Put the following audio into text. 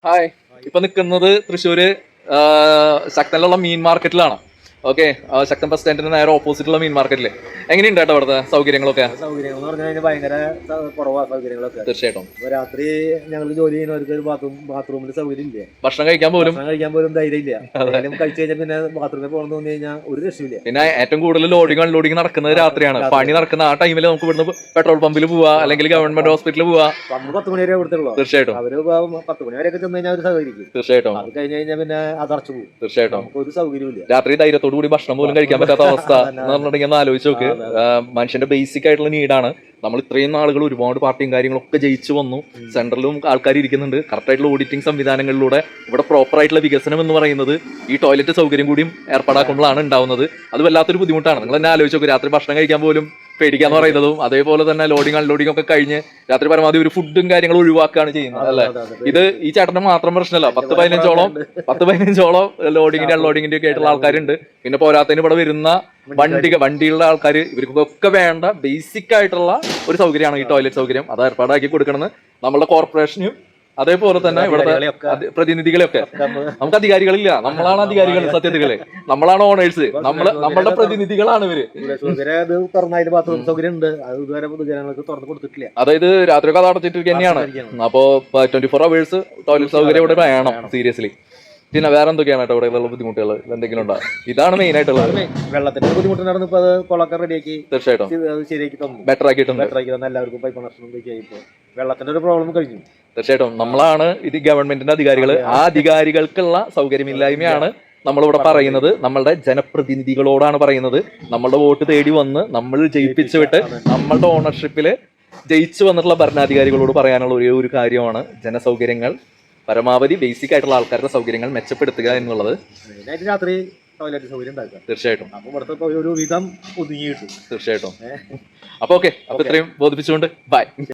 Hi, ഇപ്പൊ നിൽക്കുന്നത് തൃശ്ശൂര് ശക്തനിലുള്ള മീൻ മാർക്കറ്റിലാണ്. Okay, ശക്തൻ bus സ്റ്റാൻഡിന് നേരെ ഓപ്പോസിറ്റുള്ള മീൻ മാർക്കറ്റില് എങ്ങനെയുണ്ട് കേട്ടോ അവിടുത്തെ സൗകര്യങ്ങളൊക്കെ? സൗകര്യങ്ങൾ എന്ന് പറഞ്ഞാൽ ഭയങ്കര കുറവാ സൗകര്യങ്ങളൊക്കെ. തീർച്ചയായിട്ടും. രാത്രി ഞങ്ങൾ ജോലി ചെയ്യുന്നവർക്ക് ബാത്റൂമിൽ സൗകര്യം ഇല്ല, ഭക്ഷണം കഴിക്കാൻ പോലും ധൈര്യം ഇല്ല. കഴിച്ചു കഴിഞ്ഞാൽ പിന്നെ ബാത്റൂമിൽ പോകണമെന്ന് തോന്നി കഴിഞ്ഞാൽ ഒരു രക്ഷയില്ല. പിന്നെ ഏറ്റവും കൂടുതൽ ലോഡിങ് അൺലോഡിങ് നടക്കുന്നത് രാത്രിയാണ്. പണി നടക്കുന്ന ആ ടൈമിൽ നമുക്ക് ഇവിടുന്ന് പെട്രോൾ പമ്പിൽ പോവാ, അല്ലെങ്കിൽ ഗവൺമെന്റ് ഹോസ്പിറ്റലിൽ പോവാ. നമ്മൾ 10 മണി വരെ കൊടുത്തുള്ളൂ. തീർച്ചയായിട്ടും. അവര് 10 മണി വരെയൊക്കെ ചെന്ന് കഴിഞ്ഞാൽ അവർ സഹകരിക്കും. തീർച്ചയായിട്ടും. അത് കഴിഞ്ഞ് കഴിഞ്ഞാൽ പിന്നെ അതടച്ചു പോകും. തീർച്ചയായിട്ടും. നമുക്ക് ഒരു സൗകര്യമില്ല. രാത്രി ധൈര്യത്തോടു കൂടി ഭക്ഷണം പോലും കഴിക്കാൻ പറ്റാത്ത അവസ്ഥ എന്ന് പറഞ്ഞിട്ടുണ്ടെങ്കിൽ ഒന്ന് ആലോചിച്ച് നോക്ക്. മനുഷ്യന്റെ ബേസിക് ആയിട്ടുള്ള നീഡാണ്. നമ്മൾ ഇത്രയും നാളുകൾ ഒരുപാട് പാർട്ടിയും കാര്യങ്ങളൊക്കെ ജയിച്ചു വന്നു. സെൻട്രലും ആൾക്കാർ ഇരിക്കുന്നുണ്ട്. കറക്റ്റ് ആയിട്ടുള്ള ഓഡിറ്റിംഗ് സംവിധാനങ്ങളിലൂടെ ഇവിടെ പ്രോപ്പർ ആയിട്ടുള്ള വികസനം എന്ന് പറയുന്നത് ഈ ടോയ്ലറ്റ് സൗകര്യം കൂടിയും ഏർപ്പാടാക്കുമ്പോഴാണ് ഉണ്ടാവുന്നത്. അത് വല്ലാത്തൊരു ബുദ്ധിമുട്ടാണ്. നിങ്ങൾ തന്നെ ആലോചിച്ച് നോക്ക്, രാത്രി ഭക്ഷണം കഴിക്കാൻ പോലും പേടിക്കാന്ന് പറയുന്നതും, അതേപോലെ തന്നെ ലോഡിങ് അൺലോഡിംഗ് ഒക്കെ കഴിഞ്ഞ് രാത്രി പരമാവധി ഒരു ഫുഡും കാര്യങ്ങളും ഒഴിവാക്കുകയാണ് ചെയ്യുന്നത് അല്ലേ. ഇത് ഈ ചേട്ടന്റെ മാത്രം പ്രശ്നമല്ല, 10-15ഓളം ലോഡിങ്ങിന്റെ അൺലോഡിങ്ങിന്റെ ഒക്കെ ആയിട്ടുള്ള ആൾക്കാരുണ്ട്. പിന്നെ പോരാത്തതിന് ഇവിടെ വരുന്ന വണ്ടികളുടെ ആൾക്കാർ, ഇവർക്കൊക്കെ വേണ്ട ബേസിക് ആയിട്ടുള്ള ഒരു സൗകര്യമാണ് ഈ ടോയ്ലറ്റ് സൗകര്യം. അത് ഏർപ്പാടാക്കി കൊടുക്കണമെന്ന് നമ്മളുടെ കോർപ്പറേഷനും അതേപോലെ തന്നെ ഇവിടുത്തെ പ്രതിനിധികളെയൊക്കെ. നമുക്ക് അധികാരികളില്ല, നമ്മളാണ് അധികാരികൾ. സത്യത്തില് നമ്മളാണ് ഓണേഴ്സ്, നമ്മളുടെ പ്രതിനിധികളാണ് ഇവര്. അതായത് രാത്രി കഥ അടച്ചിട്ട് തന്നെയാണ്. അപ്പോ 24 hours ടോയ്ലറ്റ് സൗകര്യം ഇവിടെ വേണം സീരിയസ്ലി. പിന്നെ വേറെ എന്തൊക്കെയാണ് കേട്ടോ ഇവിടെ ഉള്ള ബുദ്ധിമുട്ടുകൾ എന്തെങ്കിലും ഉണ്ടോ? ഇതാണ് മെയിൻ ആയിട്ടുള്ളത്. വെള്ളത്തിന്റെ ബുദ്ധിമുട്ടുണ്ടായിരുന്നു. ഇപ്പൊ അത് കൊളൊക്കെ റെഡിയാക്കി തീർച്ചയായിട്ടും ശരിയാക്കി തന്നു, ബെറ്റർ ആക്കിയിട്ടുണ്ട്. എല്ലാവർക്കും പൈപ്പ് കണക്ഷൻ ഇപ്പൊ വെള്ളത്തിന്റെ ഒരു പ്രോബ്ലം കഴിഞ്ഞു. തീർച്ചയായിട്ടും നമ്മളാണ് ഇത് ഗവൺമെന്റിന്റെ അധികാരികൾ. ആ അധികാരികൾക്കുള്ള സൗകര്യമില്ലായ്മയാണ് നമ്മളിവിടെ പറയുന്നത്. നമ്മളുടെ ജനപ്രതിനിധികളോടാണ് പറയുന്നത്. നമ്മളുടെ വോട്ട് തേടി വന്ന് നമ്മൾ ജയിപ്പിച്ചു വിട്ട് നമ്മളുടെ ഓണർഷിപ്പില് ജയിച്ചു വന്നിട്ടുള്ള ഭരണാധികാരികളോട് പറയാനുള്ള ഒരേ ഒരു കാര്യമാണ് ജനസൗകര്യങ്ങൾ പരമാവധി ബേസിക് ആയിട്ടുള്ള ആൾക്കാരുടെ സൗകര്യങ്ങൾ മെച്ചപ്പെടുത്തുക എന്നുള്ളത്. രാത്രി ടോയ്ലറ്റ് സൗകര്യം ഉണ്ടാക്കുക. തീർച്ചയായിട്ടും. അപ്പൊ ഇവിടുത്തെ ഒരു വിധം ഒതുങ്ങി കിട്ടും. തീർച്ചയായിട്ടും. അപ്പൊ ഓക്കെ, അപ്പൊ ഇത്രയും ബോധിപ്പിച്ചുകൊണ്ട് ബൈ.